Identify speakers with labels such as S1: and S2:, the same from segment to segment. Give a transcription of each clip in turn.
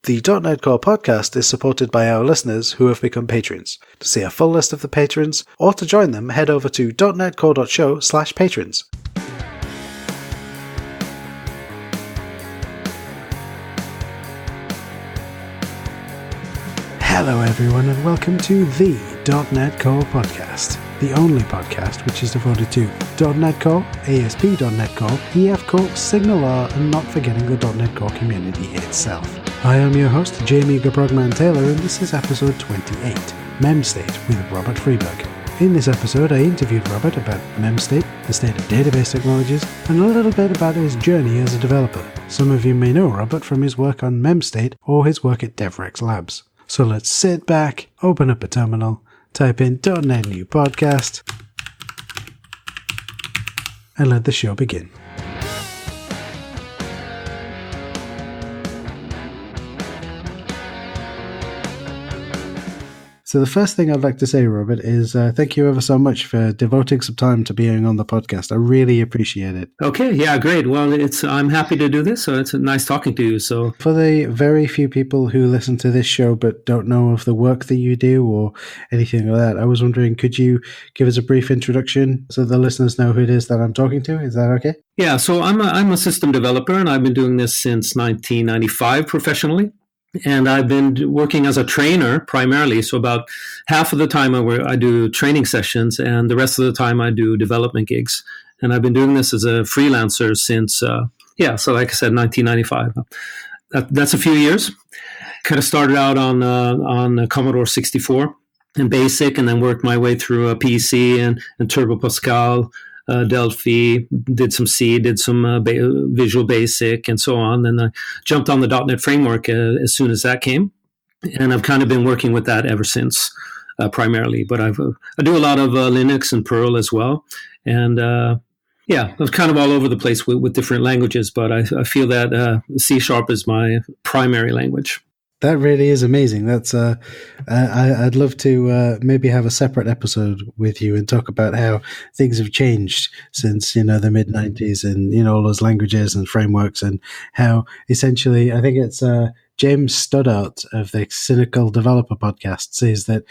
S1: The .NET Core podcast is supported by our listeners who have become patrons. To see a full list of the patrons, or to join them, head over to .NETCore.show/patrons. Hello everyone and welcome to the .NET Core podcast, the only podcast which is devoted to .NET Core, ASP.NET Core, EF Core, SignalR, and not forgetting the .NET Core community itself. I am your host, Jamie Gabrogman-Taylor, and this is episode 28, memstate with Robert Friberg. In this episode, I interviewed Robert about memstate, the state of database technologies, and a little bit about his journey as a developer. Some of you may know Robert from his work on memstate or his work at DevRex Labs. So let's sit back, open up a terminal, type in .NET New Podcast, and let the show begin. So the first thing I'd like to say, Robert, is thank you ever so much for devoting some time to being on the podcast. I really appreciate it.
S2: Okay, yeah, great. Well, I'm happy to do this, so it's nice talking to you. So,
S1: for the very few people who listen to this show but don't know of the work that you do or anything like that, I was wondering, could you give us a brief introduction so the listeners know who it is that I'm talking to? Is that okay?
S2: Yeah, so I'm a system developer, and I've been doing this since 1995 professionally. And I've been working as a trainer primarily. So about half of the time I do training sessions, and the rest of the time I do development gigs. And I've been doing this as a freelancer since, so like I said, 1995. That's a few years. Kind of started out on Commodore 64 and BASIC, and then worked my way through a PC and Turbo Pascal, Delphi, did some C, did some Visual Basic, and so on. Then I jumped on the .NET framework as soon as that came, and I've kind of been working with that ever since, primarily. But I do a lot of Linux and Perl as well, and I'm kind of all over the place with different languages. But I feel that C# is my primary language.
S1: That really is amazing. That's I'd love to maybe have a separate episode with you and talk about how things have changed since the mid-90s and all those languages and frameworks, and how essentially I think it's James Stoddart of the Cynical Developer podcast says that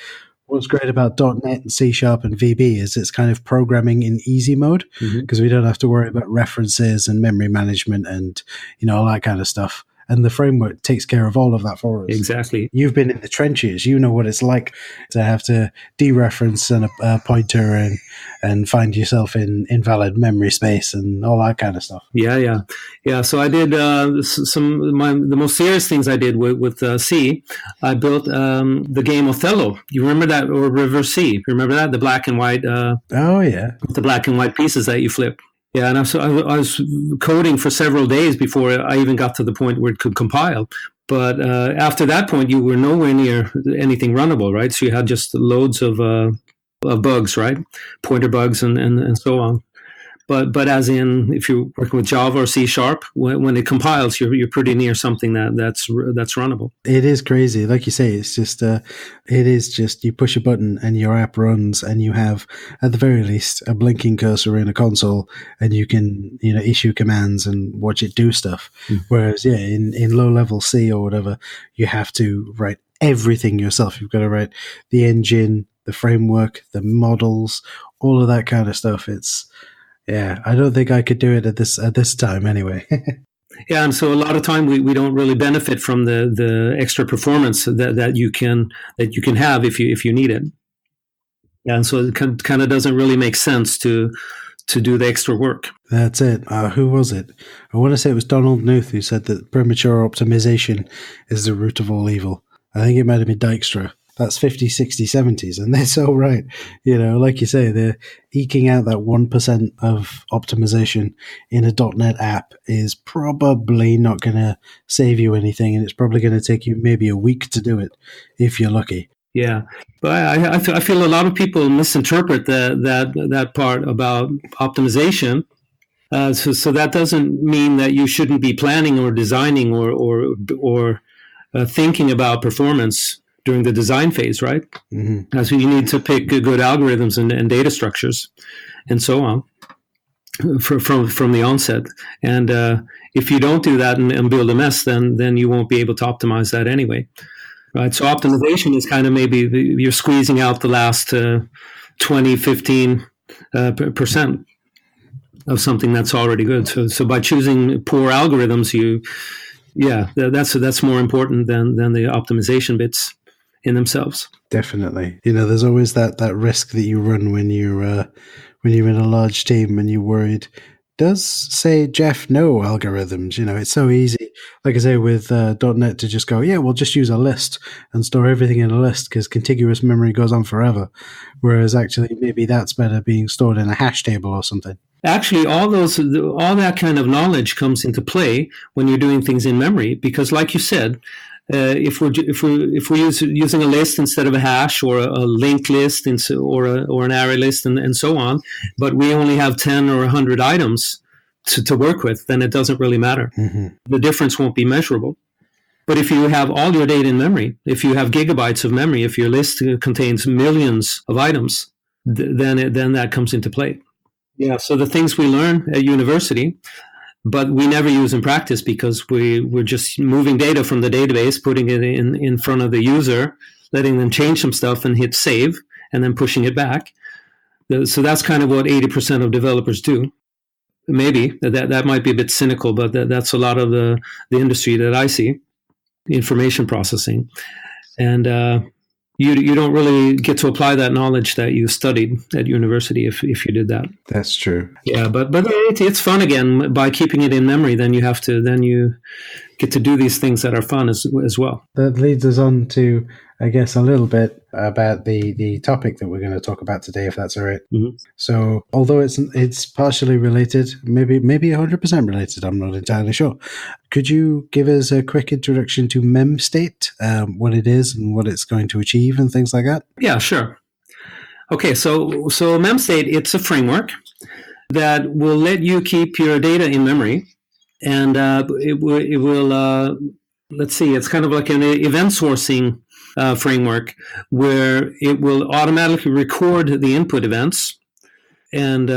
S1: what's great about .NET and C# and VB is it's kind of programming in easy mode, because we don't have to worry about references and memory management and all that kind of stuff. And the framework takes care of all of that for us.
S2: Exactly.
S1: You've been in the trenches. You know what it's like to have to dereference a pointer and find yourself in invalid memory space and all that kind of stuff.
S2: Yeah. So I did the most serious things I did with C. I built the game Othello. You remember that, or River C? You remember that, the black and white?
S1: Oh yeah,
S2: the black and white pieces that you flip. Yeah, and I was coding for several days before I even got to the point where it could compile. But after that point, you were nowhere near anything runnable, right? So you had just loads of bugs, right? Pointer bugs and so on. But as in, if you're working with Java or C#, when it compiles, you're pretty near something that's runnable.
S1: It is crazy, like you say. It's just you push a button and your app runs, and you have at the very least a blinking cursor in a console, and you can issue commands and watch it do stuff. Whereas in low level C or whatever, you have to write everything yourself. You've got to write the engine, the framework, the models, all of that kind of stuff. Yeah, I don't think I could do it at this time anyway.
S2: Yeah, and so a lot of time we don't really benefit from the extra performance that you can have if you need it. Yeah, and so it kind of doesn't really make sense to do the extra work.
S1: That's it. Who was it? I want to say it was Donald Knuth who said that premature optimization is the root of all evil. I think it might have been Dijkstra. That's 50s, 60s, 70s, and they're so right. Like you say, they're eking out that 1% of optimization in a .NET app is probably not going to save you anything, and it's probably going to take you maybe a week to do it, if you're lucky.
S2: Yeah, but I feel a lot of people misinterpret that part about optimization. So that doesn't mean that you shouldn't be planning or designing or thinking about performance during the design phase, right? So you need to pick good algorithms and data structures and so on. from the onset. And if you don't do that and build a mess, then you won't be able to optimize that anyway. Right. So optimization is kind of maybe you're squeezing out the last 20, 15% of something that's already good. So by choosing poor algorithms, that's more important than the optimization bits in themselves.
S1: Definitely. There's always that risk that you run when you're in a large team and you're worried, does, say, Jeff know algorithms? It's so easy, like I say, with .NET to just go, we'll just use a list and store everything in a list because contiguous memory goes on forever. Whereas actually maybe that's better being stored in a hash table or something.
S2: Actually, all that kind of knowledge comes into play when you're doing things in memory, because like you said, if we're using a list instead of a hash, or a linked list or an array list and so on, but we only have 10 or 100 items to work with, then it doesn't really matter. Mm-hmm. The difference won't be measurable. But if you have all your data in memory, if you have gigabytes of memory, if your list contains millions of items, then that comes into play. Yeah, so the things we learn at university, but we never use in practice because we're just moving data from the database, putting it in front of the user, letting them change some stuff and hit save, and then pushing it back. So that's kind of what 80% of developers do. Maybe that might be a bit cynical, but that's a lot of the industry that I see, information processing. And you don't really get to apply that knowledge that you studied at university if you did that.
S1: That's true.
S2: Yeah, but it's fun again. By keeping it in memory, then you get to do these things that are fun as well.
S1: That leads us on to, I guess, a little bit about the topic that we're going to talk about today, if that's all right. Mm-hmm. So, although it's partially related, maybe 100% related, I'm not entirely sure. Could you give us a quick introduction to memstate, what it is and what it's going to achieve and things like that?
S2: Yeah, sure. Okay, so memstate, it's a framework that will let you keep your data in memory, and it will let's see, it's kind of like an event sourcing framework where it will automatically record the input events and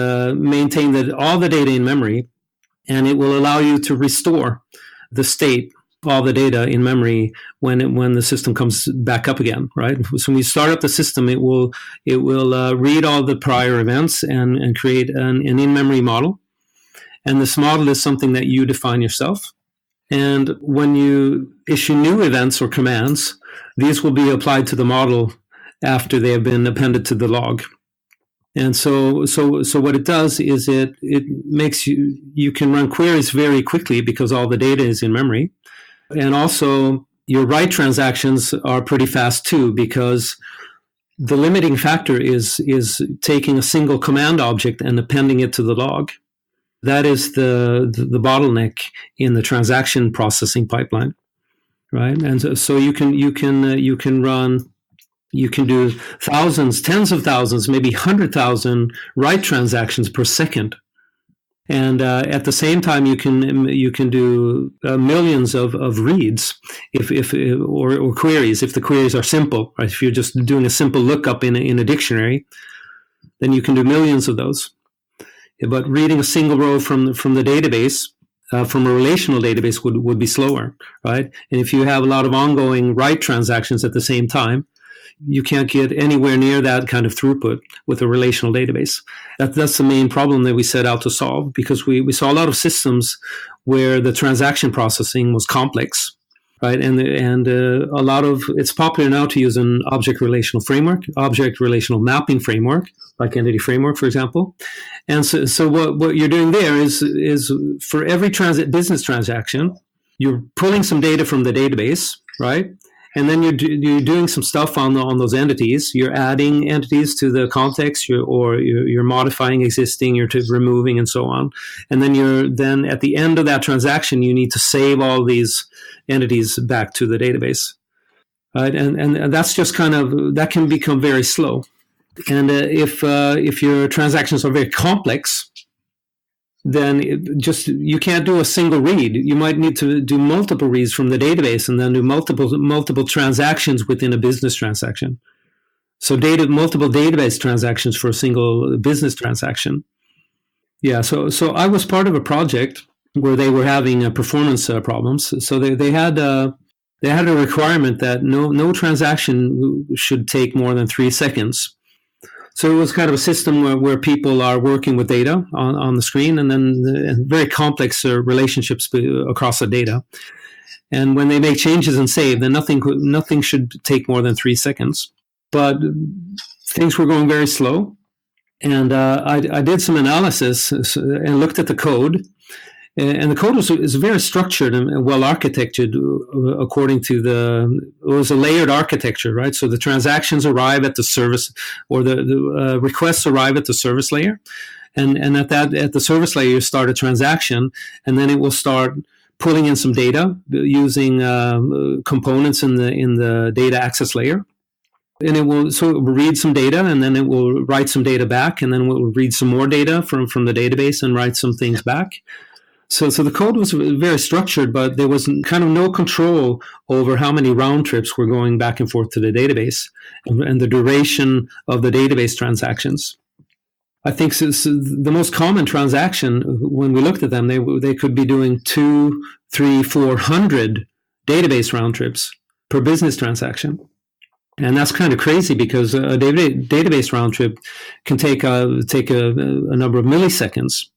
S2: maintain all the data in memory, and it will allow you to restore the state, all the data in memory when the system comes back up again, right? So when you start up the system, it will read all the prior events and create an in-memory model. And this model is something that you define yourself. And when you issue new events or commands, these will be applied to the model after they have been appended to the log. And so what it does is it makes you can run queries very quickly because all the data is in memory. And also your write transactions are pretty fast too, because the limiting factor is taking a single command object and appending it to the log. That is the bottleneck in the transaction processing pipeline, right? And so you can do thousands, tens of thousands, maybe 100,000 write transactions per second, and at the same time you can do millions of reads or queries if the queries are simple, right? If you're just doing a simple lookup in a dictionary, then you can do millions of those. But reading a single row from the database, from a relational database, would be slower, right? And if you have a lot of ongoing write transactions at the same time, you can't get anywhere near that kind of throughput with a relational database. That's the main problem that we set out to solve, because we saw a lot of systems where the transaction processing was complex, right? And a lot of it's popular now to use an object relational framework, object relational mapping framework, like Entity Framework, for example. And so what you're doing there is for every business transaction, you're pulling some data from the database, right? And then you're doing some stuff on those entities. You're adding entities to the context, you're modifying existing, you're removing, and so on. And then at the end of that transaction, you need to save all these entities back to the database, right? And that's just that can become very slow. And if your transactions are very complex, then you can't do a single read. You might need to do multiple reads from the database and then do multiple transactions within a business transaction. So multiple database transactions for a single business transaction. Yeah, so I was part of a project where they were having performance problems. So they had a requirement that no transaction should take more than 3 seconds. So it was kind of a system where people are working with data on the screen, and then very complex relationships across the data. And when they make changes and save, then nothing should take more than 3 seconds. But things were going very slow. And I did some analysis and looked at the code. And the code is very structured and well architected according to it was a layered architecture, right? So the transactions arrive at the service, or the requests arrive at the service layer. And at the service layer, you start a transaction, and then it will start pulling in some data using components in the data access layer. And it will read some data, and then it will write some data back, and then it will read some more data from the database and write some things back. So the code was very structured, but there was kind of no control over how many round trips were going back and forth to the database and the duration of the database transactions. I think the most common transaction, when we looked at them, they could be doing 200, 300, 400 database round trips per business transaction. And that's kind of crazy because a database round trip can take a number of milliseconds,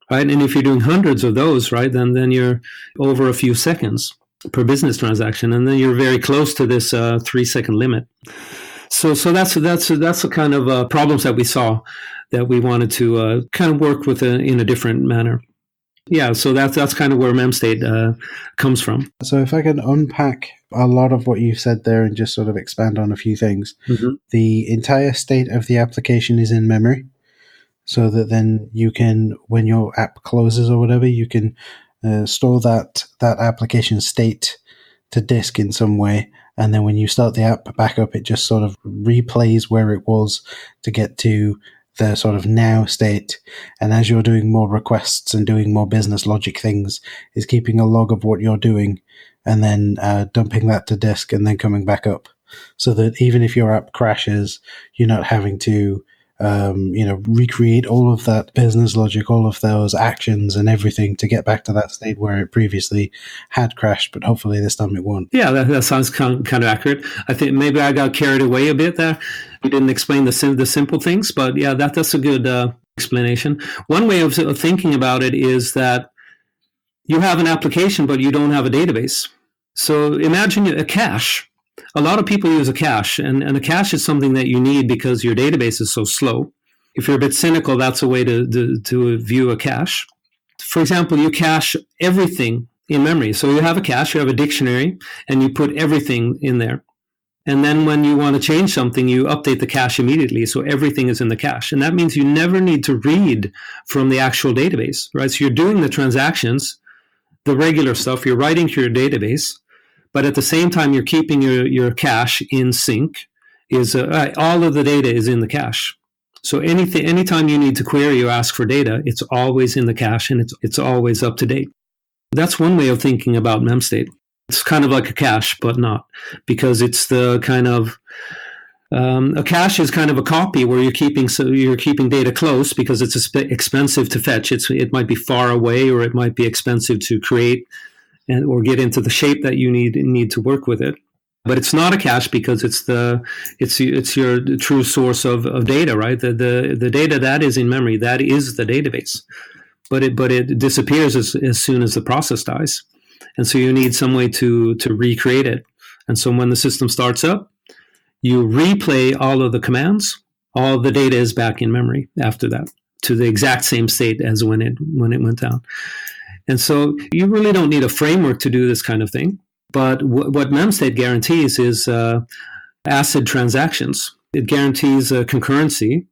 S2: right? And if you're doing hundreds of those, right, then you're over a few seconds per business transaction, and then you're very close to this 3-second limit. So that's the kind of problems that we saw that we wanted to kind of work with in a different manner. Yeah, so that's kind of where memstate comes from.
S1: So if I can unpack a lot of what you've said there and just sort of expand on a few things. Mm-hmm. The entire state of the application is in memory, so that then you can, when your app closes or whatever, you can store that application state to disk in some way. And then when you start the app back up, it just sort of replays where it was to get to the sort of now state. And as you're doing more requests and doing more business logic things, is keeping a log of what you're doing and then dumping that to disk and then coming back up, so that even if your app crashes, you're not having to recreate all of that business logic, all of those actions and everything to get back to that state where it previously had crashed, but hopefully this time it won't.
S2: Yeah, that sounds kind of accurate. I think maybe I got carried away a bit there. We didn't explain the simple things, but yeah, that's a good explanation. One way of thinking about it is that you have an application, but you don't have a database. So imagine a cache. A lot of people use a cache, and a cache is something that you need because your database is so slow. If you're a bit cynical, that's a way to view a cache. For example, you cache everything in memory. So you have a cache, you have a dictionary, and you put everything in there. And then when you want to change something, you update the cache immediately. So everything is in the cache. And that means you never need to read from the actual database, right? So you're doing the transactions, the regular stuff, you're writing to your database, but at the same time, you're keeping your cache in sync. All of the data is in the cache. So anytime you need to query or ask for data, it's always in the cache and it's always up to date. That's one way of thinking about memstate. It's kind of like a cache, but not, because it's the kind of a cache is kind of a copy where you're keeping data close because it's expensive to fetch. It might be far away, or it might be expensive to create or get into the shape that you need to work with it. But it's not a cache because it's your true source of data, right? The data that is in memory, that is the database. But it disappears as soon as the process dies. And so you need some way to recreate it. And so when the system starts up, you replay all of the commands. All the data is back in memory after that, to the exact same state as when it went down. And so you really don't need a framework to do this kind of thing. But what memstate guarantees is ACID transactions. It guarantees concurrency.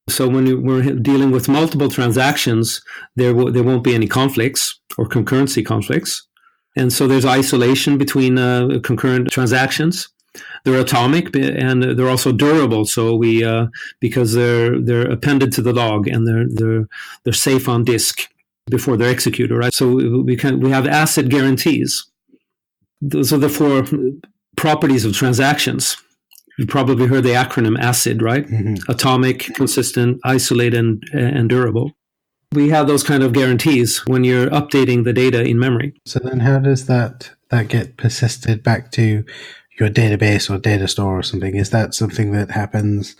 S2: So when we're dealing with multiple transactions, there won't be any conflicts or concurrency conflicts. And so there's isolation between concurrent transactions. They're atomic and they're also durable. So because they're appended to the log and they're safe on disk before they're executed, right? So we have ACID guarantees. Those are the 4 properties of transactions. You've probably heard the acronym ACID, right? Mm-hmm. Atomic, consistent, isolated, and durable. we have those kind of guarantees when you're updating the data in memory.
S1: So then how does that get persisted back to your database or data store or something? Is that something that happens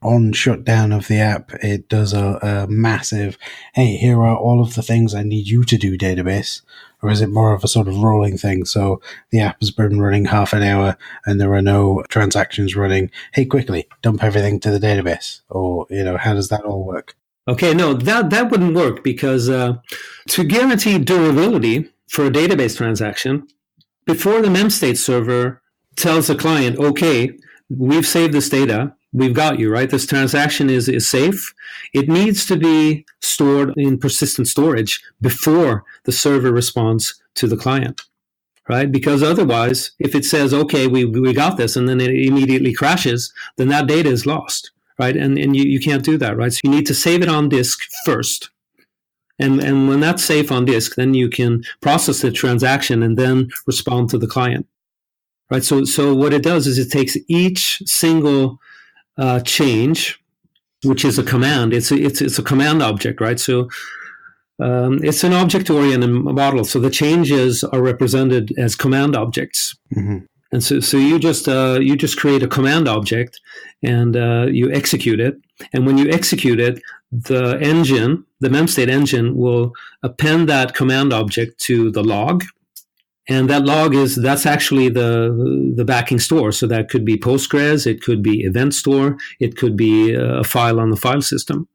S1: on shutdown of the app? It does a massive, hey, here are all of the things I need you to do database. Or is it more of a sort of rolling thing? So the app has been running half an hour and there are no transactions running. Hey, quickly, dump everything to the database. Or, how does that all work?
S2: Okay, no, that wouldn't work because to guarantee durability for a database transaction, before the memstate server tells the client, okay, we've saved this data, we've got you, right? This transaction is safe. It needs to be stored in persistent storage before the server responds to the client, right? Because otherwise, if it says, okay, we got this, and then it immediately crashes, then that data is lost, right? And you can't do that, right? So you need to save it on disk first. And when that's safe on disk, then you can process the transaction and then respond to the client. Right. So what it does is it takes each single change, which is a command. It's a command object, right? So it's an object-oriented model. So the changes are represented as command objects. Mm-hmm. And so you just create a command object and you execute it. And when you execute it, the memstate engine will append that command object to the log. And that log that's actually the backing store. So that could be Postgres, it could be event store, it could be a file on the file system.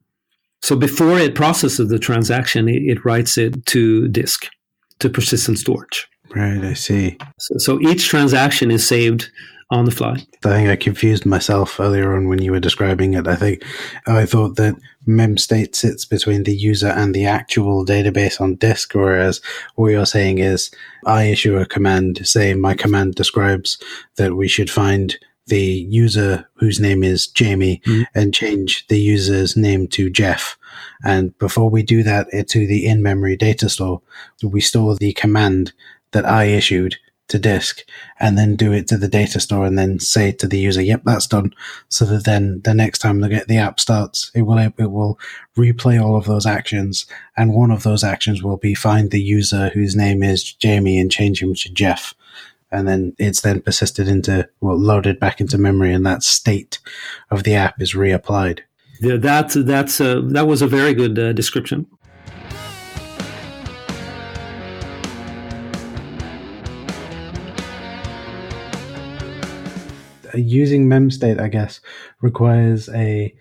S2: So before it processes the transaction, it writes it to disk, to persistent storage.
S1: Right, I see.
S2: So each transaction is saved on the fly.
S1: I think I confused myself earlier on when you were describing it. I thought that memstate sits between the user and the actual database on disk, whereas what you're saying is I issue a command, say my command describes that we should find the user whose name is Jamie and change the user's name to Jeff. And before we do that to the in-memory data store, we store the command that I issued to disk and then do it to the data store and then say to the user, yep, that's done. So that then the next time the app starts, it will replay all of those actions. And one of those actions will be find the user whose name is Jamie and change him to Jeff. And then it's then persisted loaded back into memory, and that state of the app is reapplied.
S2: Yeah, that was a very good description.
S1: Using memstate, I guess, requires a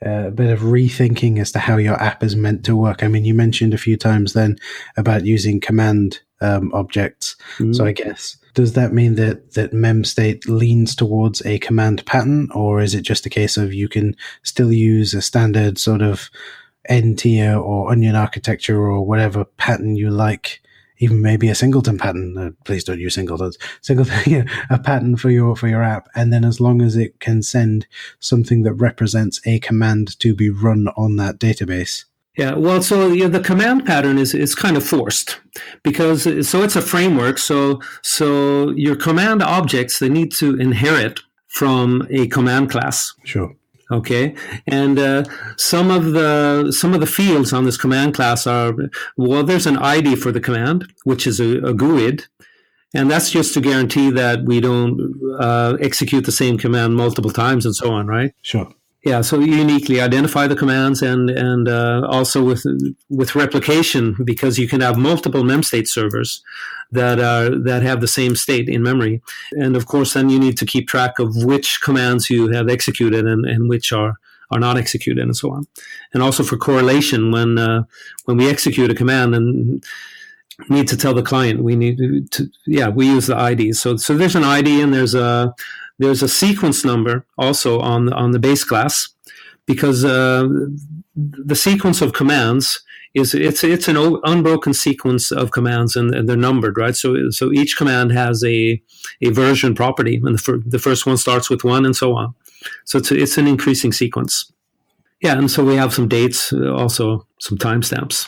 S1: bit of rethinking as to how your app is meant to work. I mean, you mentioned a few times then about using command objects. Mm-hmm. So I guess, does that mean that memstate leans towards a command pattern, or is it just a case of you can still use a standard sort of N-tier or onion architecture or whatever pattern you like? Even maybe a singleton pattern. Please don't use singletons. A pattern for your app, and then as long as it can send something that represents a command to be run on that database.
S2: Yeah, well, so the command pattern is kind of forced because it's a framework. So your command objects, they need to inherit from a command class.
S1: Sure.
S2: Okay, and some of the fields on this command class are, well, there's an ID for the command, which is a GUID, and that's just to guarantee that we don't execute the same command multiple times and so on, right?
S1: Sure.
S2: Yeah, so you uniquely identify the commands and also with replication, because you can have multiple memstate servers that have the same state in memory. And of course, then you need to keep track of which commands you have executed and which are not executed and so on. And also for correlation, when we execute a command and need to tell the client, we use the IDs. So there's an ID and there's a sequence number also on the base class, because the sequence of commands it's an unbroken sequence of commands and they're numbered, right? So each command has a version property, and the first one starts with 1 and so on. So it's an increasing sequence. Yeah, and so we have some dates, also some timestamps.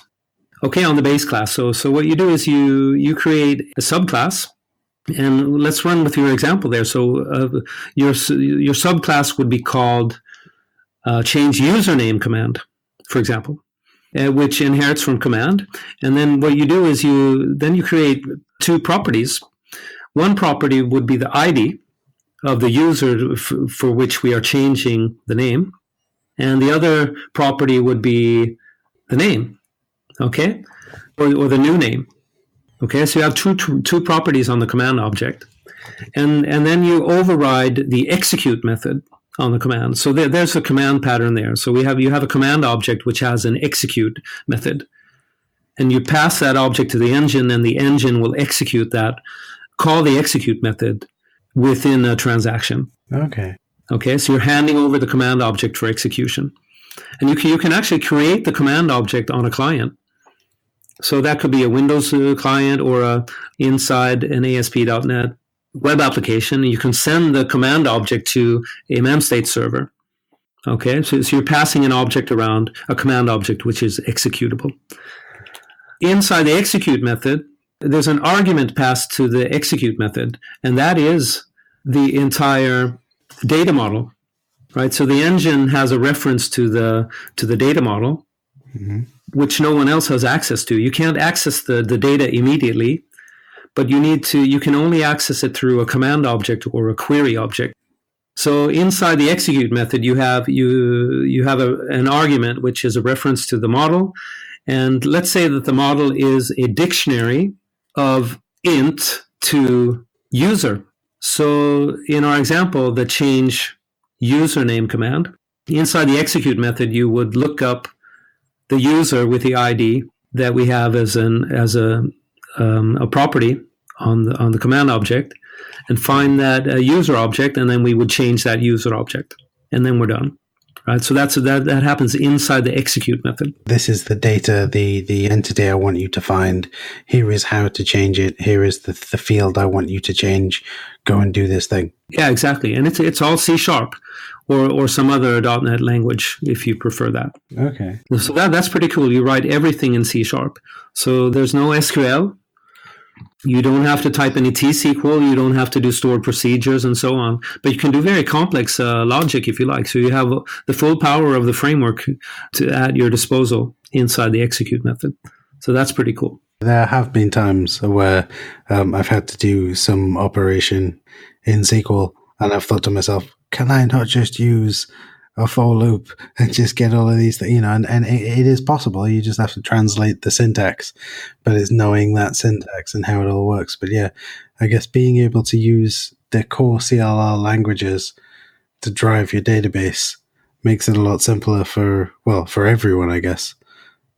S2: Okay, on the base class. So what you do is you create a subclass. And let's run with your example there. So your subclass would be called change username command, for example. which inherits from command. And then what you do is you create two properties. One property would be the ID of the user for which we are changing the name. And the other property would be the name, okay? Or the new name. Okay, so you have two properties on the command object. And then you override the execute method on the command. So there's a command pattern there. So you have a command object which has an execute method. And you pass that object to the engine, and the engine will execute that, call the execute method within a transaction. Okay, so you're handing over the command object for execution. And you can actually create the command object on a client. So that could be a Windows client or inside an ASP.NET web application. You can send the command object to a memstate server. Okay, so you're passing an object around, a command object, which is executable. Inside the execute method, there's an argument passed to the execute method, and that is the entire data model, right? So the engine has a reference to the data model, which no one else has access to. You can't access the data immediately, but you can only access it through a command object or a query object. So inside the execute method, you have an argument which is a reference to the model, and let's say that the model is a dictionary of int to user. So in our example, the change username command, inside the execute method, you would look up the user with the ID that we have as a property on the command object, and find that user object, and then we would change that user object, and then we're done. Right, so that happens inside the execute method.
S1: This is the data, the entity I want you to find. Here is how to change it. Here is the field I want you to change. Go and do this thing. Yeah,
S2: exactly. And it's all C# or some other .NET language if you prefer that.
S1: Okay.
S2: So that's pretty cool. You write everything in C#. So there's no SQL. You don't have to type any T-SQL. You don't have to do stored procedures and so on. But you can do very complex logic if you like. So you have the full power of the framework at your disposal inside the execute method. So that's pretty cool.
S1: There have been times where I've had to do some operation in SQL, and I've thought to myself, can I not just use a for loop and just get all of these things, and it is possible. You just have to translate the syntax, but it's knowing that syntax and how it all works. But yeah, I guess being able to use the core CLR languages to drive your database makes it a lot simpler for everyone, I guess.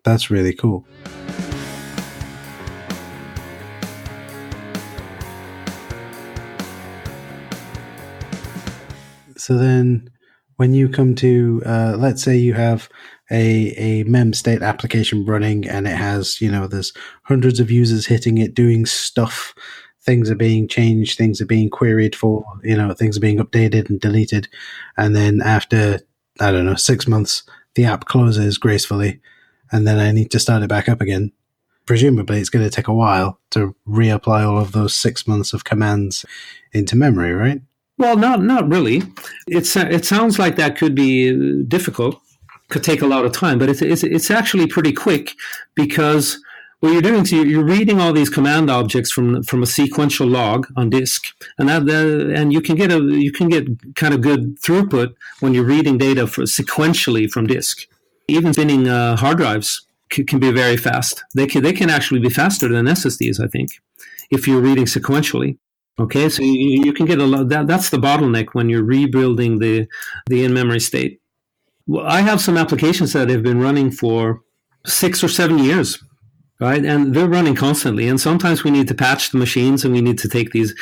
S1: That's really cool. So then when you come to, let's say you have a memstate application running, and it has, there's hundreds of users hitting it, doing stuff. Things are being changed, things are being queried for, things are being updated and deleted. And then after, 6 months, the app closes gracefully, and then I need to start it back up again. Presumably it's going to take a while to reapply all of those 6 months of commands into memory, right?
S2: Well, not really. It sounds like that could be difficult, could take a lot of time, but it's actually pretty quick, because what you're doing is you're reading all these command objects from a sequential log on disk, and you can get kind of good throughput when you're reading data sequentially from disk. Even spinning hard drives can be very fast. They can actually be faster than SSDs, I think, if you're reading sequentially. Okay, so you can get a lot. That's the bottleneck when you're rebuilding the in-memory state. Well, I have some applications that have been running for 6 or 7 years, right? And they're running constantly. And sometimes we need to patch the machines, and we need to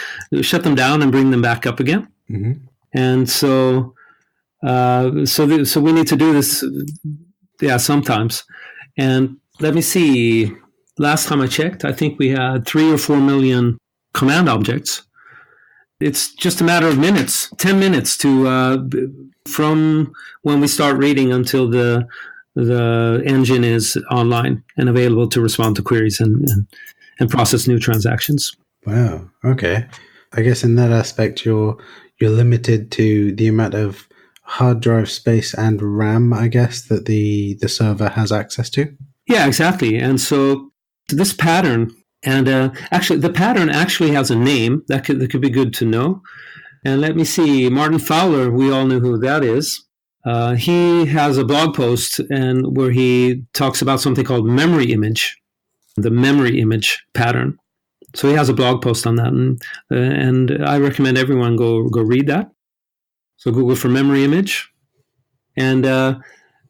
S2: shut them down and bring them back up again. Mm-hmm. And so we need to do this, sometimes. And let me see. Last time I checked, I think we had 3 or 4 million command objects. It's just a matter of minutes, 10 minutes from when we start reading until the engine is online and available to respond to queries and process new transactions.
S1: Wow. Okay. I guess in that aspect, you're limited to the amount of hard drive space and RAM, I guess, that the server has access to.
S2: Yeah, exactly. And so this pattern, and actually the pattern actually has a name that could be good to know. And let me see, Martin Fowler, we all know who that is. He has a blog post where he talks about something called memory image, the memory image pattern. So he has a blog post on that, and I recommend everyone go read that. So Google for memory image, and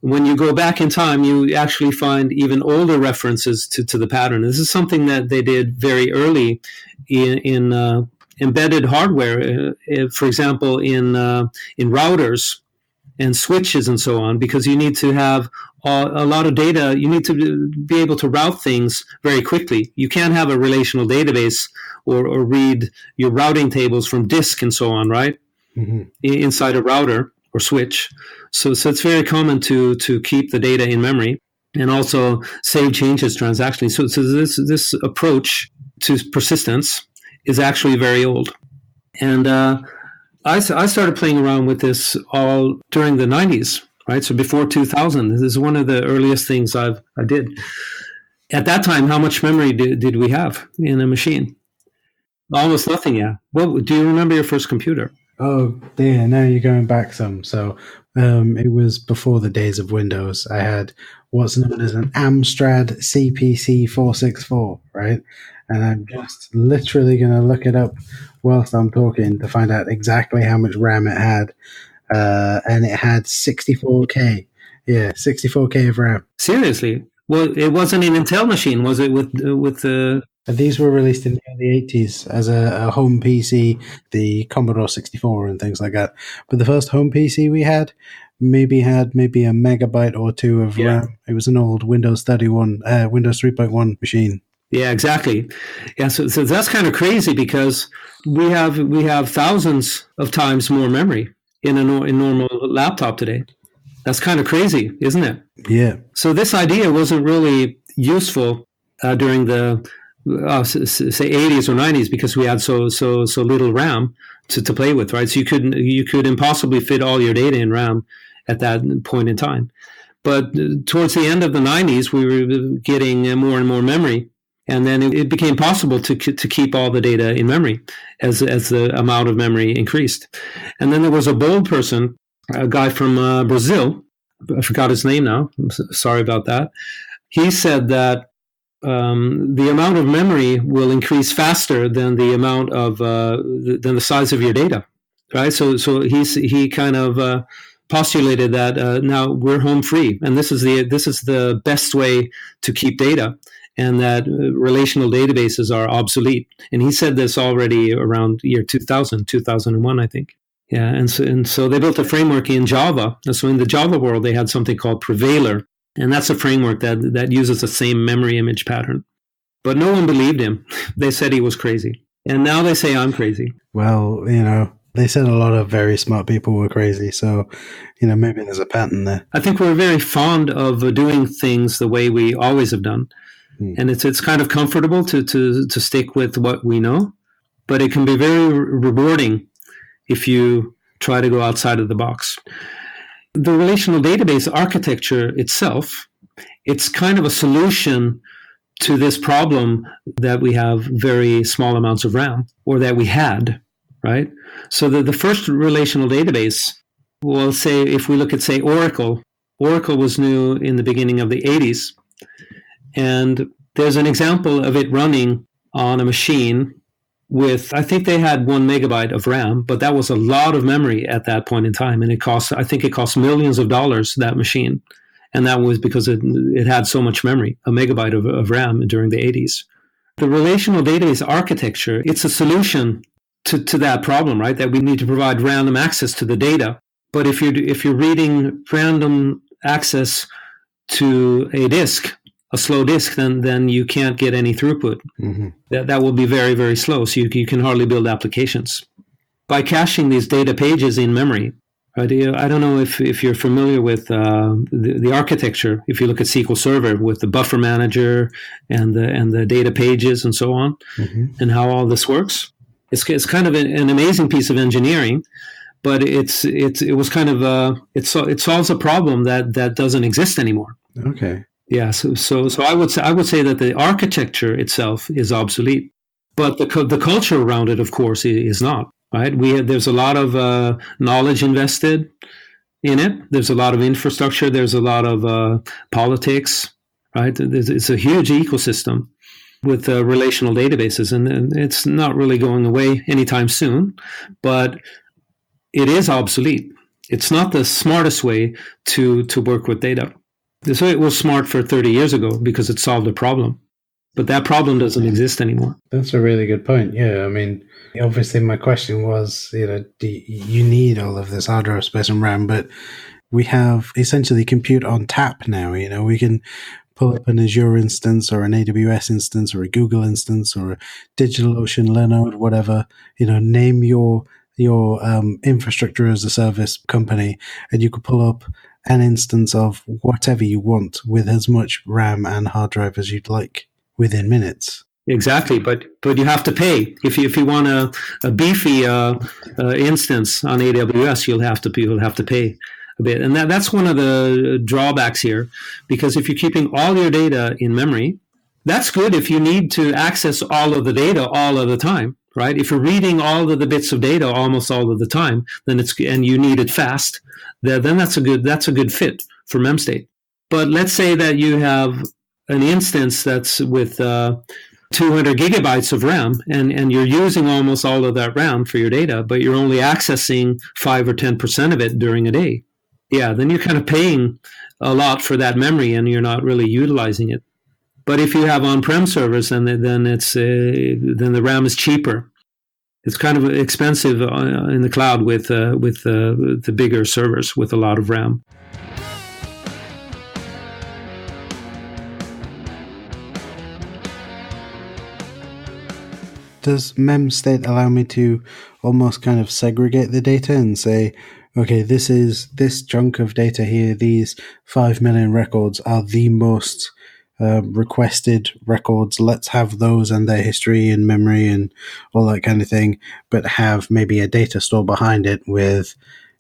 S2: when you go back in time, you actually find even older references to the pattern. This is something that they did very early in embedded hardware, for example, in routers and switches and so on, because you need to have a lot of data. You need to be able to route things very quickly. You can't have a relational database or read your routing tables from disk and so on, right? Mm-hmm. Inside a router or switch. So it's very common to keep the data in memory and also save changes transactionally. So this approach to persistence is actually very old. And I started playing around with this all during the 90s, right? So before 2000. This is one of the earliest things I did. At that time, how much memory did we have in a machine? Almost nothing, yeah. Well, do you remember your first computer?
S1: Oh, dear, now you're going back some. So it was before the days of Windows. I had what's known as an Amstrad CPC 464, right? And I'm just literally going to look it up whilst I'm talking to find out exactly how much RAM it had. And it had 64K. Yeah, 64K of RAM.
S2: Seriously? Well, it wasn't an Intel machine, was it? With the
S1: these were released in the early 80s as a home PC, the Commodore 64 and things like that. But the first home PC we had maybe a megabyte or two of RAM. It was an old Windows 3.1 machine.
S2: Yeah, exactly. Yeah, so that's kind of crazy because we have thousands of times more memory in a normal laptop today. That's kind of crazy, isn't it?
S1: Yeah.
S2: So this idea wasn't really useful during the say 80s or 90s because we had so little RAM to play with, right? So you could impossibly fit all your data in RAM at that point in time. But towards the end of the 90s, we were getting more and more memory. And then it became possible to keep all the data in memory as the amount of memory increased. And then there was a bold person, a guy from Brazil. I forgot his name now. I'm sorry about that. He said that the amount of memory will increase faster than the amount of than the size of your data, right? So he kind of postulated that now we're home free, and this is the best way to keep data. And that relational databases are obsolete. And he said this already around year 2000, 2001, I think. Yeah, and so they built a framework in Java. And so in the Java world, they had something called Prevailer. And that's a framework that uses the same memory image pattern. But no one believed him. They said he was crazy. And now they say I'm crazy.
S1: Well, they said a lot of very smart people were crazy. So, maybe there's a pattern there.
S2: I think we're very fond of doing things the way we always have done. And it's kind of comfortable to stick with what we know, but it can be very rewarding if you try to go outside of the box. The relational database architecture itself, it's kind of a solution to this problem that we have very small amounts of RAM, or that we had, right? So the first relational database, well, say if we look at, say, Oracle was new in the beginning of the 80s. And there's an example of it running on a machine with, I think they had 1 megabyte of RAM, but that was a lot of memory at that point in time. And I think it cost millions of dollars, that machine. And that was because it had so much memory, a megabyte of RAM during the 80s. The relational database architecture, it's a solution to that problem, right? That we need to provide random access to the data. But if you're reading random access to a disk, a slow disk, then you can't get any throughput. Mm-hmm. That will be very, very slow. So you can hardly build applications. By caching these data pages in memory, right? I don't know if you're familiar with the architecture. If you look at SQL Server with the buffer manager and the data pages and so on, mm-hmm. and how all this works, it's kind of an amazing piece of engineering. but it was kind of it solves a problem that doesn't exist anymore.
S1: Okay.
S2: Yeah. So I would say that the architecture itself is obsolete, but the culture around it, of course, is not. Right. There's a lot of knowledge invested in it. There's a lot of infrastructure. There's a lot of politics. Right. It's a huge ecosystem with relational databases, and it's not really going away anytime soon, but it is obsolete. It's not the smartest way to work with data. So it was smart for 30 years ago because it solved a problem, but that problem doesn't exist anymore.
S1: That's a really good point. Yeah, I mean, obviously my question was, do you need all of this hard drive space and RAM, but we have essentially compute on tap now. We can pull up an Azure instance or an AWS instance or a Google instance or a DigitalOcean, Linode, whatever. Name your infrastructure as a service company, and you could pull up an instance of whatever you want with as much RAM and hard drive as you'd like within minutes.
S2: Exactly, but you have to pay if you want a beefy instance on AWS. You'll have to pay a bit, and that's one of the drawbacks here, because if you're keeping all your data in memory, that's good if you need to access all of the data all of the time, right? If you're reading all of the bits of data almost all of the time, and you need it fast, then that's a good fit for memstate. But let's say that you have an instance that's with 200 gigabytes of RAM, and you're using almost all of that RAM for your data, but you're only accessing 5 or 10% of it during a day. Yeah, then you're kind of paying a lot for that memory, and you're not really utilizing it. But if you have on-prem servers, then the RAM is cheaper. It's kind of expensive in the cloud with the bigger servers with a lot of RAM.
S1: Does memstate allow me to almost kind of segregate the data and say, okay, this chunk of data here, these 5 million records are the most requested records. Let's have those and their history and memory and all that kind of thing, but have maybe a data store behind it with,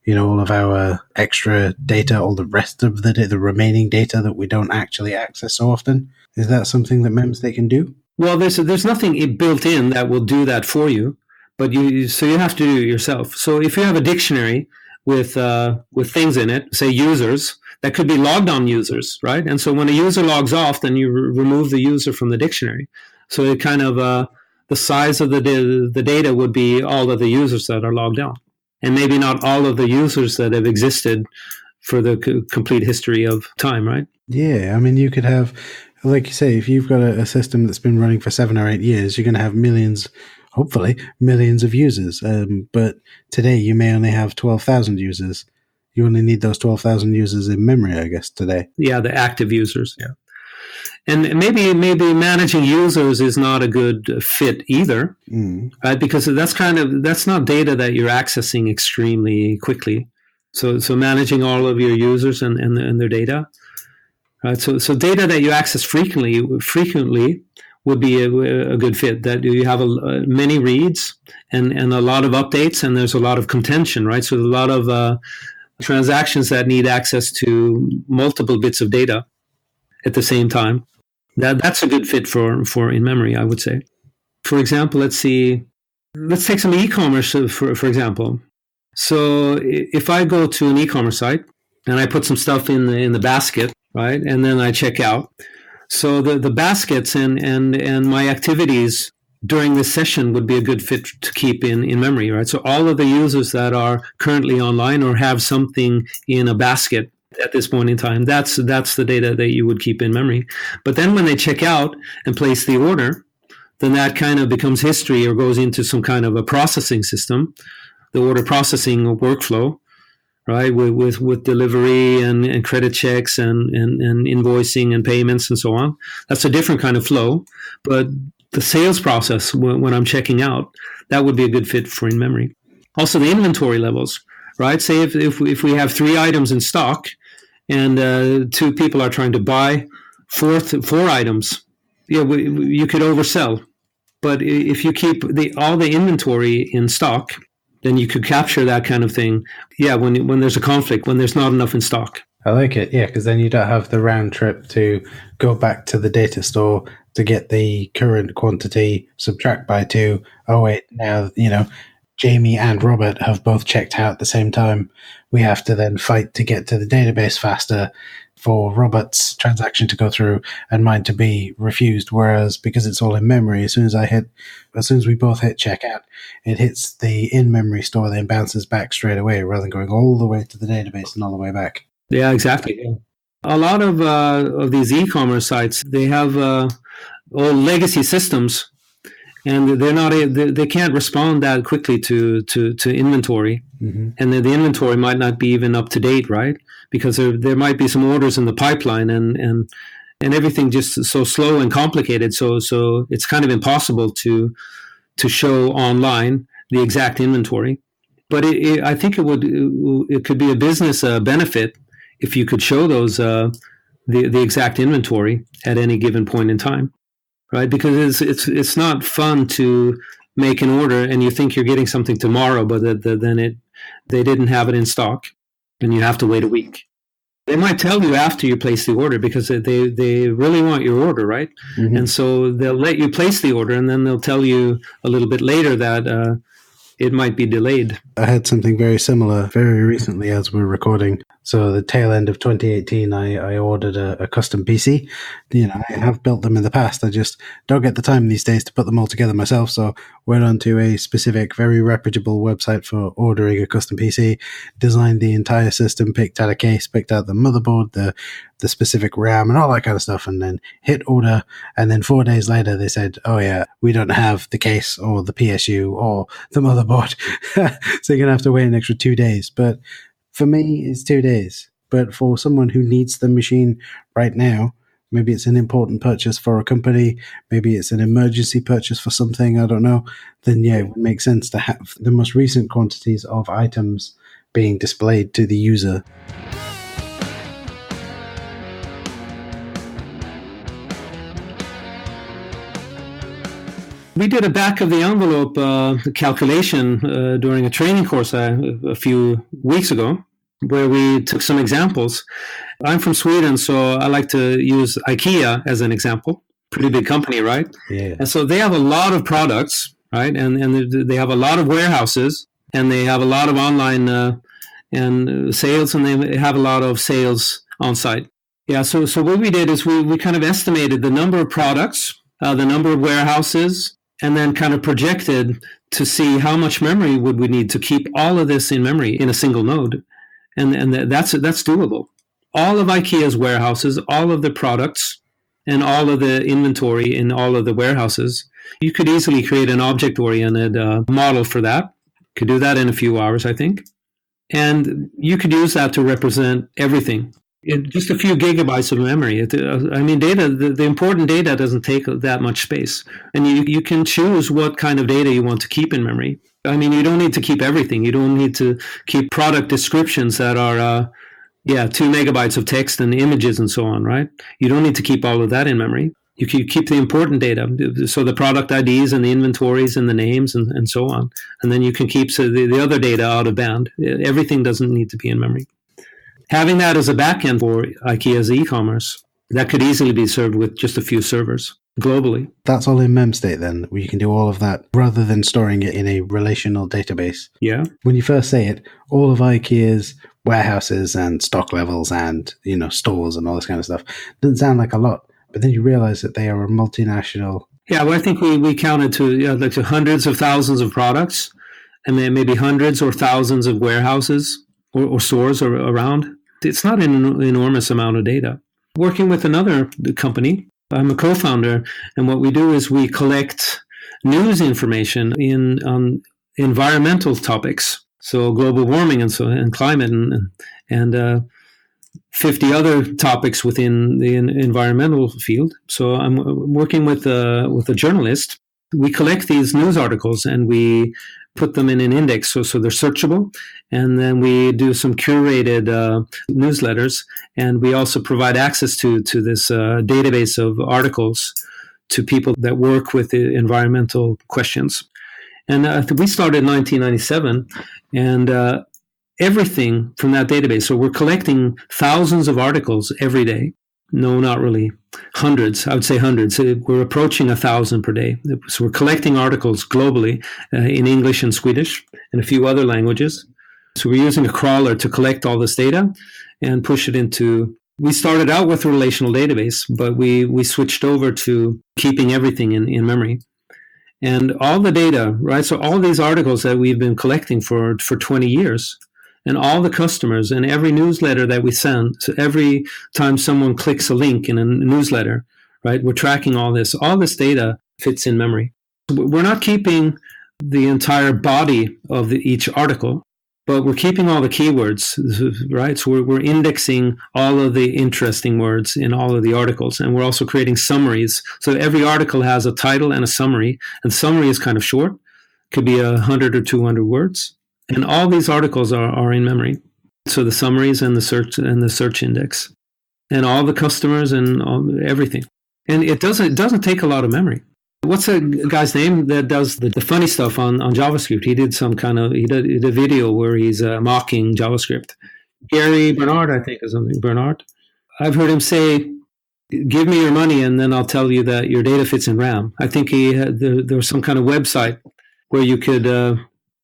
S1: all of our extra data, all the rest of the remaining data that we don't actually access so often. Is that something that memstate can do?
S2: Well, there's nothing built in that will do that for you, but you have to do it yourself. So if you have a dictionary with things in it, say users, that could be logged on users, right? And so when a user logs off, then you remove the user from the dictionary. So it kind of the size of the data would be all of the users that are logged on, and maybe not all of the users that have existed for the complete history of time, right?
S1: Yeah, I mean, you could have, like you say, if you've got a system that's been running for 7 or 8 years, you're going to have hopefully millions of users. But today you may only have 12,000 users. You only need those 12,000 users in memory, I guess, today.
S2: Yeah, the active users. Yeah. And maybe managing users is not a good fit either, right? Because that's not data that you're accessing extremely quickly. So managing all of your users and their data, right? So data that you access frequently would be a good fit. That you have many reads and a lot of updates, and there's a lot of contention, right? So a lot of transactions that need access to multiple bits of data at the same time. That's a good fit for in memory, I would say. For example, let's take some e-commerce for example. So if I go to an e-commerce site and I put some stuff in the basket, right, and then I check out. So the baskets and my activities during this session would be a good fit to keep in memory, right? So all of the users that are currently online or have something in a basket at this point in time, that's the data that you would keep in memory. But then when they check out and place the order, then that kind of becomes history or goes into some kind of a processing system, the order processing workflow, right? With delivery and credit checks and invoicing and payments and so on. That's a different kind of flow. But the sales process, when I'm checking out, that would be a good fit for in memory. Also, the inventory levels, right? Say if we have 3 items in stock and 2 people are trying to buy 4 items, you could oversell. But if you keep all the inventory in stock, then you could capture that kind of thing. Yeah, when there's a conflict, when there's not enough in stock.
S1: I like it, yeah, because then you don't have the round trip to go back to the data store to get the current quantity, subtract by 2. Oh, wait, now, Jamie and Robert have both checked out at the same time. We have to then fight to get to the database faster for Robert's transaction to go through and mine to be refused. Whereas because it's all in memory, as soon as we both hit checkout, it hits the in-memory store, then bounces back straight away rather than going all the way to the database and all the way back.
S2: Yeah, exactly. A lot of these e-commerce sites, they have old legacy systems, and they can't respond that quickly to inventory, and the inventory might not be even up to date, right? Because there might be some orders in the pipeline, and everything just so slow and complicated. So it's kind of impossible to show online the exact inventory. But I think it could be a business benefit if you could show those the exact inventory at any given point in time, right? Because it's not fun to make an order and you think you're getting something tomorrow, but then they didn't have it in stock, and you have to wait a week. They might tell you after you place the order because they really want your order, right? And so they'll let you place the order, and then they'll tell you a little bit later that it might be delayed.
S1: I had something very similar very recently as we're recording. So the tail end of 2018, I ordered a custom PC. I have built them in the past. I just don't get the time these days to put them all together myself. So went onto a specific, very reputable website for ordering a custom PC, designed the entire system, picked out a case, picked out the motherboard, the specific RAM and all that kind of stuff, and then hit order. And then 4 days later, they said, oh yeah, we don't have the case or the PSU or the motherboard. So you're going to have to wait an extra 2 days. But for me, it's 2 days. But for someone who needs the machine right now, maybe it's an important purchase for a company, maybe it's an emergency purchase for something, I don't know, then yeah, it would make sense to have the most recent quantities of items being displayed to the user.
S2: We did a back of the envelope calculation during a training course a few weeks ago, where we took some examples. I'm from Sweden, so I like to use IKEA as an example. Pretty big company, right?
S1: Yeah.
S2: And so they have a lot of products, right? And they have a lot of warehouses, and they have a lot of online and sales, and they have a lot of sales on site. Yeah. So what we did is we kind of estimated the number of products, the number of warehouses, and then kind of projected to see how much memory would we need to keep all of this in memory in a single node. And that's doable. All of IKEA's warehouses, all of the products, and all of the inventory in all of the warehouses, you could easily create an object-oriented model for that. Could do that in a few hours, I think. And you could use that to represent everything. Just a few gigabytes of memory. Data, the important data doesn't take that much space. And you can choose what kind of data you want to keep in memory. You don't need to keep everything. You don't need to keep product descriptions that are, 2 megabytes of text and images and so on, right? You don't need to keep all of that in memory. You can keep the important data, so the product IDs and the inventories and the names and so on. And then you can keep the other data out of band. Everything doesn't need to be in memory. Having that as a backend for IKEA's e-commerce, that could easily be served with just a few servers globally.
S1: That's all in memstate then, where you can do all of that rather than storing it in a relational database.
S2: Yeah.
S1: When you first say it, all of IKEA's warehouses and stock levels and, stores and all this kind of stuff doesn't sound like a lot, but then you realize that they are a multinational.
S2: Yeah, well, I think we counted to hundreds of thousands of products, and then maybe hundreds or thousands of warehouses or stores around. It's not an enormous amount of data. Working with another company, I'm a co-founder, and what we do is we collect news information on environmental topics, so global warming and climate and 50 other topics within the environmental field. So I'm working with a journalist. We collect these news articles and we put them in an index so they're searchable, and then we do some curated newsletters, and we also provide access to this database of articles to people that work with the environmental questions. And we started in 1997, and everything from that database. So we're collecting thousands of articles every day. No, not really. Hundreds. I would say hundreds. We're approaching 1,000 per day. So we're collecting articles globally in English and Swedish and a few other languages. So we're using a crawler to collect all this data and push it into. We started out with a relational database, but we switched over to keeping everything in memory. And all the data, right? So all these articles that we've been collecting for 20 years, and all the customers and every newsletter that we send. So every time someone clicks a link in a newsletter, right, we're tracking all this. All this data fits in memory. We're not keeping the entire body of each article, but we're keeping all the keywords, right? So we're indexing all of the interesting words in all of the articles. And we're also creating summaries. So every article has a title and a summary. And summary is kind of short. Could be 100 or 200 words. And all these articles are in memory. So the summaries and the search index, and all the customers and everything. And it doesn't take a lot of memory. What's the guy's name that does the funny stuff on JavaScript? He did he did a video where he's mocking JavaScript. Gary Bernard, I think, is something. Bernard. I've heard him say, "Give me your money, and then I'll tell you that your data fits in RAM." I think there was some kind of website where you could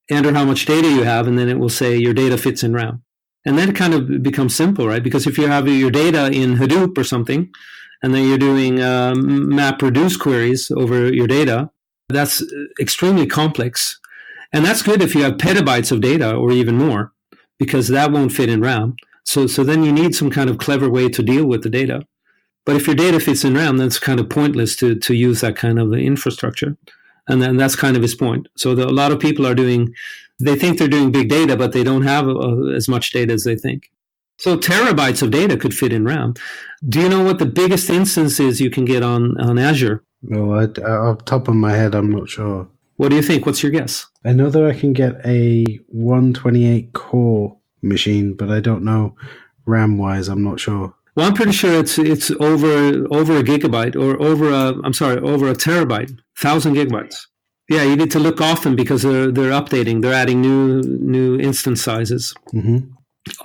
S2: enter how much data you have, and then it will say your data fits in RAM. And then it kind of becomes simple, right? Because if you have your data in Hadoop or something, and then you're doing MapReduce queries over your data, that's extremely complex. And that's good if you have petabytes of data or even more, because that won't fit in RAM. So then you need some kind of clever way to deal with the data. But if your data fits in RAM, that's kind of pointless to use that kind of infrastructure. And then that's kind of his point. So a lot of people they think they're doing big data, but they don't have as much data as they think. So terabytes of data could fit in RAM. Do you know what the biggest instance is you can get on Azure?
S1: Well, off the top of my head, I'm not sure.
S2: What do you think? What's your guess?
S1: I know that I can get a 128 core machine, but I don't know RAM-wise. I'm not sure.
S2: Well, I'm pretty sure it's over a gigabyte or over a terabyte, 1,000 gigabytes. Yeah, you need to look often because they're updating. They're adding new instance sizes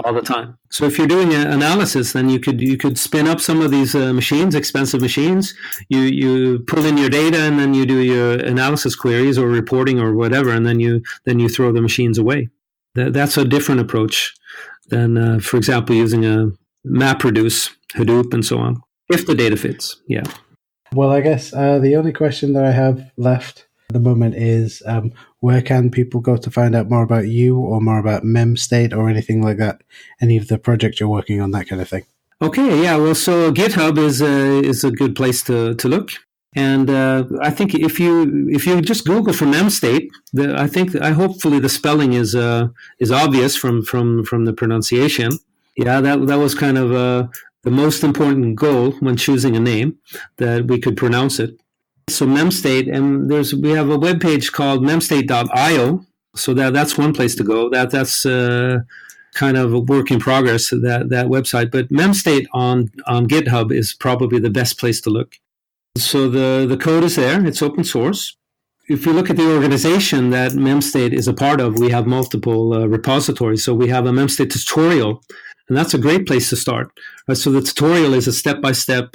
S2: all the time. So if you're doing an analysis, then you could spin up some of these machines, expensive machines. You pull in your data, and then you do your analysis queries or reporting or whatever, and then you throw the machines away. That's a different approach than, for example, using a MapReduce, Hadoop, and so on, if the data fits. Yeah.
S1: Well, I guess the only question that I have left at the moment is where can people go to find out more about you or more about memstate or anything like that? Any of the projects you're working on, that kind of thing. Okay, yeah. Well, so GitHub is a good place to look. And I think if you just Google for memstate, hopefully the spelling is obvious from the pronunciation. Yeah, that was kind of the most important goal when choosing a name, that we could pronounce it. So memstate, and we have a webpage called memstate.io. So that's one place to go. That's kind of a work in progress, that website. But memstate on GitHub is probably the best place to look. So the code is there. It's open source. If you look at the organization that memstate is a part of, we have multiple repositories. So we have a memstate tutorial, and that's a great place to start. Right? So the tutorial is a step-by-step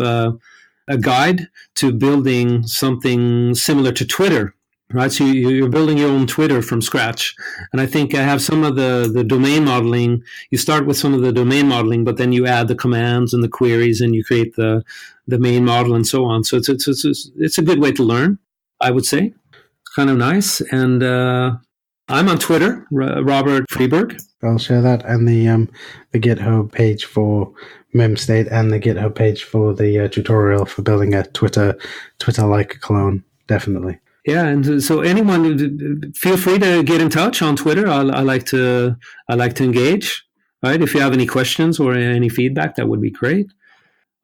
S1: a guide to building something similar to Twitter. Right, so you're building your own Twitter from scratch. And I think I have some of the domain modeling. You start with some of the domain modeling, but then you add the commands and the queries, and you create the main model and so on. So it's a good way to learn, I would say. It's kind of nice. And I'm on Twitter, Robert Friberg. I'll share that, and the GitHub page for memstate and the GitHub page for the tutorial for building a Twitter-like clone, definitely. Yeah, and so anyone, feel free to get in touch on Twitter. I like to engage. Right, if you have any questions or any feedback, that would be great.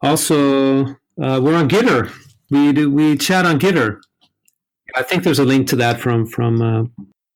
S1: Also, we're on Gitter. We chat on Gitter. I think there's a link to that from.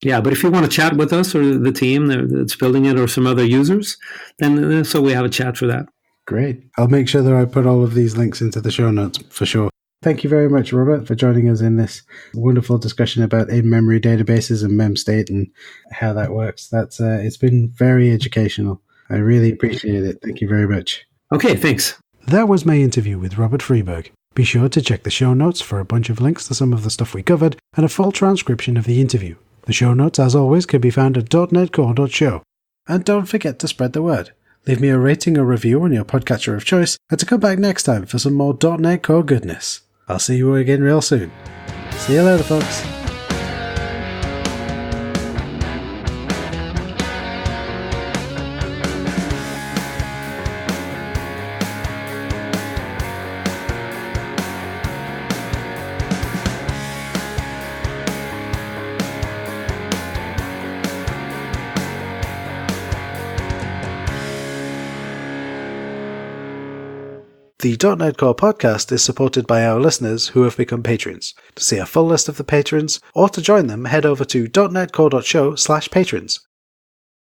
S1: But if you want to chat with us or the team that's building it or some other users, then so we have a chat for that. Great. I'll make sure that I put all of these links into the show notes for sure. Thank you very much, Robert, for joining us in this wonderful discussion about in-memory databases and memstate and how that works. It's been very educational. I really appreciate it. Thank you very much.
S2: Okay, thanks.
S1: That was my interview with Robert Friberg. Be sure to check the show notes for a bunch of links to some of the stuff we covered and a full transcription of the interview. The show notes, as always, can be found at .netcore.show. And don't forget to spread the word. Leave me a rating or review on your podcatcher of choice, and to come back next time for some more .NET Core goodness. I'll see you again real soon. See you later, folks. The .NET Core podcast is supported by our listeners who have become patrons. To see a full list of the patrons, or to join them, head over to .netcore.show/patrons.